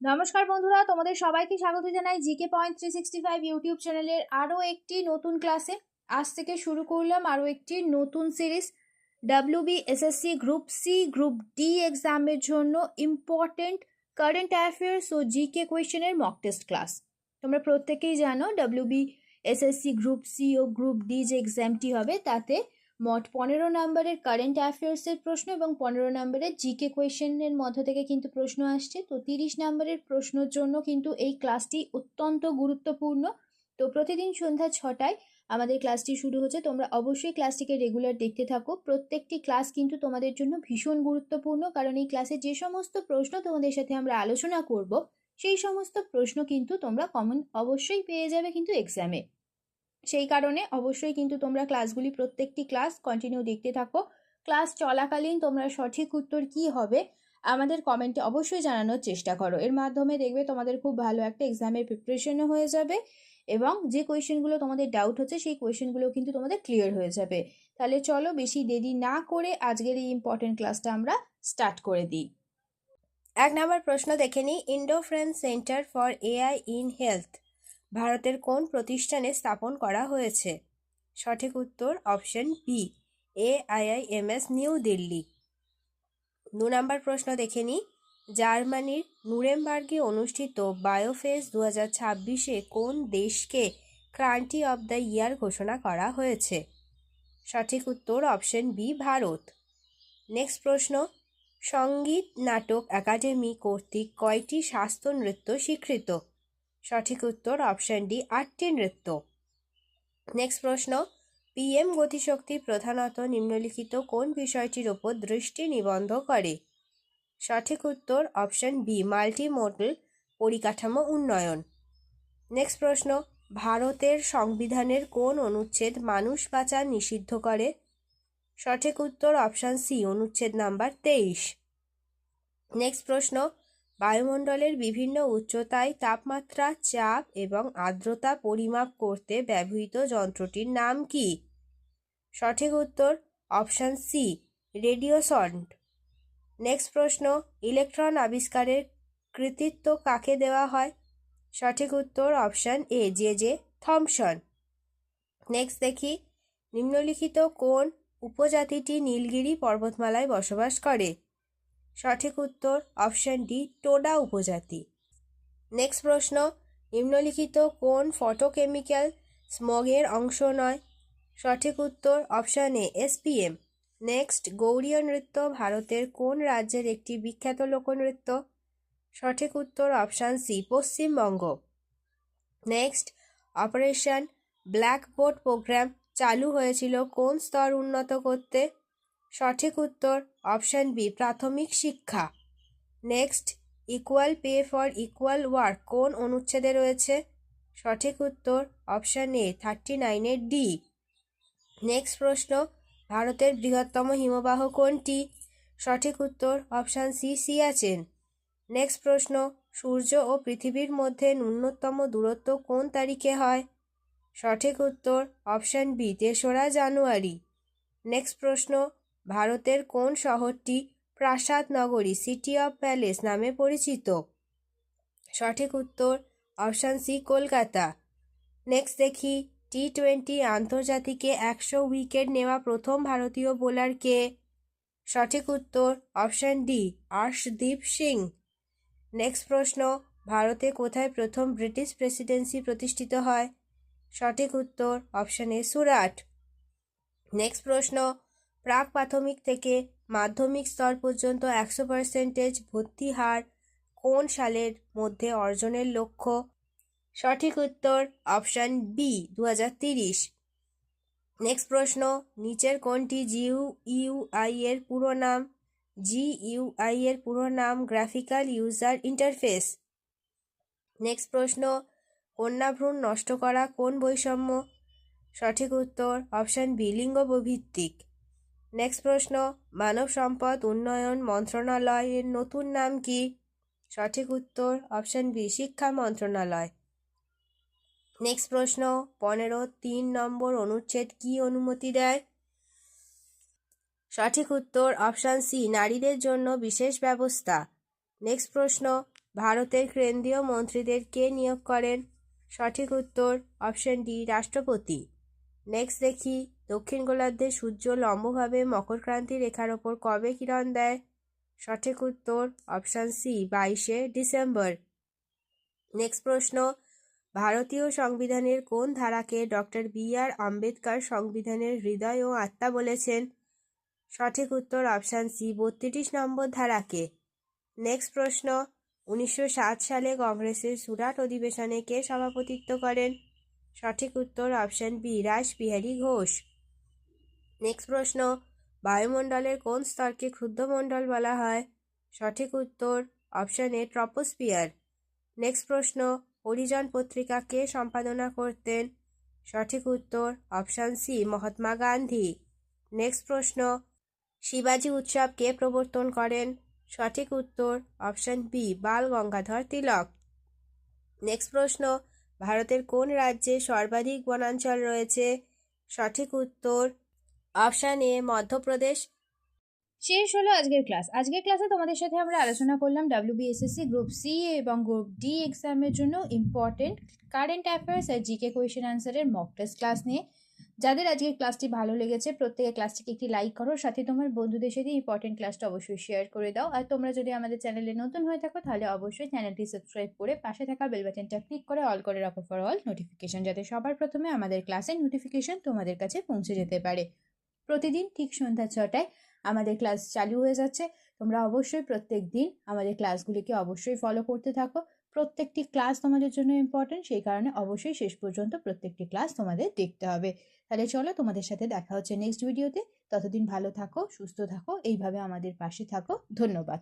নমস্কার বন্ধুরা, তোমাদের সবাইকে স্বাগত জানাই জিকে পয়েন্ট 365 ইউটিউব চ্যানেলের আরও একটি নতুন ক্লাসে। আজ থেকে শুরু করলাম আরও একটি নতুন সিরিজ। WB SSC group C group D এক্সামের জন্য ইম্পর্টেন্ট কারেন্ট অ্যাফেয়ার্স ও জিকে কোয়েশ্চেনের মক টেস্ট ক্লাস। তোমরা প্রত্যেকেই জানো ডাব্লিউবি এসএসসি গ্রুপ সি ও গ্রুপ ডি যে এক্সামটি হবে তাতে মোট 15 নম্বরের কারেন্ট অ্যাফেয়ার্সের প্রশ্ন এবং 15 নম্বরের জিকে কোয়েশ্চেনের মধ্য থেকে কিন্তু প্রশ্ন আসছে। তো 30 নম্বরের প্রশ্নের জন্য কিন্তু এই ক্লাসটি অত্যন্ত গুরুত্বপূর্ণ। তো প্রতিদিন সন্ধ্যা 6টায় আমাদের ক্লাসটি শুরু হচ্ছে। তোমরা অবশ্যই ক্লাসটিকে রেগুলার দেখতে থাকো। প্রত্যেকটি ক্লাস কিন্তু তোমাদের জন্য ভীষণ গুরুত্বপূর্ণ, কারণ এই ক্লাসে যে সমস্ত প্রশ্ন তোমাদের সাথে আমরা আলোচনা করব সেই সমস্ত প্রশ্ন কিন্তু তোমরা কমন অবশ্যই পেয়ে যাবে কিন্তু এক্সামে। সেই কারণে অবশ্যই কিন্তু তোমরা ক্লাসগুলি প্রত্যেকটি ক্লাস কন্টিনিউ দেখতে থাকো। ক্লাস চলাকালীন তোমরা সঠিক উত্তর কি হবে আমাদের কমেন্টে অবশ্যই জানানোর চেষ্টা করো। এর মাধ্যমে দেখবে তোমাদের খুব ভালো একটা এক্সামের প্রিপারেশনও হয়ে যাবে এবং যে কোয়েশ্চেনগুলো তোমাদের ডাউট হচ্ছে সেই কোয়েশ্চেনগুলো কিন্তু তোমাদের ক্লিয়ার হয়ে যাবে। তাহলে চলো বেশি দেরি না করে আজকের এই ইম্পর্টেন্ট ক্লাসটা আমরা স্টার্ট করে দিই। 1 নম্বর প্রশ্ন দেখে নিই। Indo French centre for AI in health ভারতের কোন প্রতিষ্ঠানে স্থাপন করা হয়েছে? সঠিক উত্তর option B, AIIMS New Delhi. 2 number প্রশ্ন দেখে নিই। জার্মানির নুরেমবার্গে অনুষ্ঠিত বায়োফেস 2026-এ কোন দেশকে কান্ট্রি অব দ্য ইয়ার ঘোষণা করা হয়েছে? সঠিক উত্তর অপশন বি, ভারত। নেক্সট প্রশ্ন, সঙ্গীত নাটক একাডেমি কর্তৃক কয়টি শাস্ত্র নৃত্য স্বীকৃত? সঠিক উত্তর অপশন ডি, 8টি নৃত্য। নেক্সট প্রশ্ন, PM গতিশক্তি প্রধানত নিম্নলিখিত কোন বিষয়টির ওপর দৃষ্টি নিবদ্ধ করে? সঠিক উত্তর অপশন বি, মাল্টি মডেল পরিকাঠামো উন্নয়ন। নেক্সট প্রশ্ন, ভারতের সংবিধানের কোন অনুচ্ছেদ মানুষ পাচার নিষিদ্ধ করে? সঠিক উত্তর অপশন সি, অনুচ্ছেদ নাম্বার 23। নেক্সট প্রশ্ন, বায়ুমণ্ডলের বিভিন্ন উচ্চতায় তাপমাত্রা, চাপ এবং আর্দ্রতা পরিমাপ করতে ব্যবহৃত যন্ত্রটির নাম কি? সঠিক উত্তর অপশন সি, রেডিওসন্ড। নেক্সট প্রশ্ন, ইলেকট্রন আবিষ্কারের কৃতিত্ব কাকে দেওয়া হয়? সঠিক উত্তর অপশন এ, জে থমসন। নেক্সট দেখি, নিম্নলিখিত কোন উপজাতিটি নীলগিরি পর্বতমালায় বসবাস করে? সঠিক উত্তর অপশন ডি, টোডা উপজাতি। নেক্সট প্রশ্ন, নিম্নলিখিত কোন ফটোকেমিক্যাল স্মগের অংশ নয়? সঠিক উত্তর অপশন এ, SPM। নেক্সট, গৌড়ীয় নৃত্য ভারতের কোন রাজ্যের একটি বিখ্যাত লোকনৃত্য? সঠিক উত্তর option C, Paschimbanga. Next, operation blackboard programme চালু হয়েছিল কোন স্তর উন্নত করতে? সঠিক উত্তর অপশন বি, প্রাথমিক শিক্ষা। Next, equal pay for equal work কোন অনুচ্ছেদে রয়েছে? সঠিক উত্তর অপশন এ, 39-এর ডি। নেক্সট প্রশ্ন, ভারতের বৃহত্তম হিমবাহ কোনটি? সঠিক উত্তর অপশন সি, সিয়াচেন। নেক্সট প্রশ্ন, সূর্য ও পৃথিবীর মধ্যে ন্যূনতম দূরত্ব কোন তারিখে হয়? সঠিক উত্তর অপশন বি, 3রা জানুয়ারি। নেক্সট প্রশ্ন, ভারতের কোন শহরটি প্রাসাদ নগরী, সিটি অফ প্যালেস নামে পরিচিত? সঠিক উত্তর অপশন সি, কলকাতা। নেক্সট দেখি, T20 আন্তর্জাতিকে 100 উইকেট নেওয়া প্রথম ভারতীয় বোলার কে? সঠিক উত্তর option D, Arshdeep Singh. Next প্রশ্ন, ভারতে কোথায় প্রথম ব্রিটিশ প্রেসিডেন্সি প্রতিষ্ঠিত হয়? সঠিক উত্তর অপশন এ, সুরাট। নেক্সট প্রশ্ন, প্রাক প্রাথমিক থেকে মাধ্যমিক স্তর পর্যন্ত 100% ভর্তি হার কোন সালের মধ্যে অর্জনের লক্ষ্য? সঠিক উত্তর অপশন বি, 2030। নেক্সট প্রশ্ন, নিচের কোনটি GUI এর পুরো নাম? GUI এর পুরো নাম গ্রাফিক্যাল ইউজার ইন্টারফেস। নেক্সট প্রশ্ন, কন্যাভ্রূণ নষ্ট করা কোন বৈষম্য? সঠিক উত্তর অপশন বি, লিঙ্গ ভিত্তিক। নেক্সট প্রশ্ন, মানব সম্পদ উন্নয়ন মন্ত্রণালয়ের নতুন নাম কি? সঠিক উত্তর অপশন বি, শিক্ষা মন্ত্রণালয়। নেক্সট প্রশ্ন, 15(3) নম্বর অনুচ্ছেদ কি অনুমতি দেয়? সঠিক উত্তর অপশন সি, নারীদের জন্য বিশেষ ব্যবস্থা। নেক্সট প্রশ্ন, ভারতের কেন্দ্রীয় মন্ত্রীদের কে নিয়োগ করেন? সঠিক উত্তর অপশন ডি, রাষ্ট্রপতি। নেক্সট দেখি, দক্ষিণ গোলার্ধে সূর্য লম্বভাবে মকরক্রান্তি রেখার ওপর কবে কিরণ দেয়? সঠিক উত্তর অপশন সি, 22শে ডিসেম্বর। নেক্সট প্রশ্ন, ভারতীয় সংবিধানের কোন ধারাকে ডক্টর বি.আর. আম্বেদকর সংবিধানের হৃদয় ও আত্মা বলেছেন? সঠিক উত্তর অপশন সি, 32 নম্বর ধারাকে। নেক্সট প্রশ্ন, 1907 সালে কংগ্রেসের সুরাট অধিবেশনে কে সভাপতিত্ব করেন? সঠিক উত্তর option B, Rashbehari Ghosh. Next প্রশ্ন, বায়ুমণ্ডলের কোন স্তরকে ক্ষুদ্রমণ্ডল বলা হয়? সঠিক উত্তর অপশন এ, ট্রপোস্ফিয়ার। নেক্সট প্রশ্ন, হরিজন পত্রিকা কে সম্পাদনা করতেন? সঠিক উত্তর option C, Mahatma Gandhi. Next প্রশ্ন, শিবাজি উৎসব কে প্রবর্তন করেন? সঠিক উত্তর option B, Bal Gangadhar Tilak. Next প্রশ্ন, ভারতের কোন রাজ্যে সর্বাধিক বনাঞ্চল রয়েছে? সঠিক উত্তর অপশন এ, মধ্যপ্রদেশ। শেষ হলো আজকের ক্লাস। আজকের ক্লাসে তোমাদের সাথে আমরা আলোচনা করলাম WBSSC গ্রুপ সি এবং গ্রুপ ডি এক্সামের জন্য ইম্পর্টেন্ট কারেন্ট অ্যাফেয়ার্স আর জিকে কোয়েশ্চেন আনসারের মক টেস্ট ক্লাস নিয়ে। যাদের আজকের ক্লাসটি ভালো লেগেছে প্রত্যেকে ক্লাসটিকে একটি লাইক করো, সাথে তোমার বন্ধুদের সাথে ইম্পর্টেন্ট ক্লাসটা অবশ্যই শেয়ার করে দাও। আর তোমরা যদি আমাদের চ্যানেলে নতুন হয়ে থাকো তাহলে অবশ্যই চ্যানেলটি সাবস্ক্রাইব করে পাশে থাকা বেল বাটনটা ক্লিক করে অল করে রাখো ফর অল নোটিফিকেশন, যাতে সবার প্রথমে আমাদের ক্লাসের নোটিফিকেশন তোমাদের কাছে পৌঁছে যেতে পারে। প্রতিদিন ঠিক সন্ধ্যা 6টায় আমাদের ক্লাস চালু হয়ে যাচ্ছে। তোমরা অবশ্যই প্রত্যেক দিন আমাদের ক্লাসগুলিকে অবশ্যই ফলো করতে থাকো। প্রত্যেকটি ক্লাস তোমাদের জন্য ইম্পর্টেন্ট, সেই কারণে অবশ্যই শেষ পর্যন্ত প্রত্যেকটি ক্লাস তোমাদের দেখতে হবে। তাহলে চলো, তোমাদের সাথে দেখা হচ্ছে নেক্সট ভিডিওতে। ততদিন ভালো থাকো, সুস্থ থাকো, এইভাবে আমাদের পাশে থাকো। ধন্যবাদ।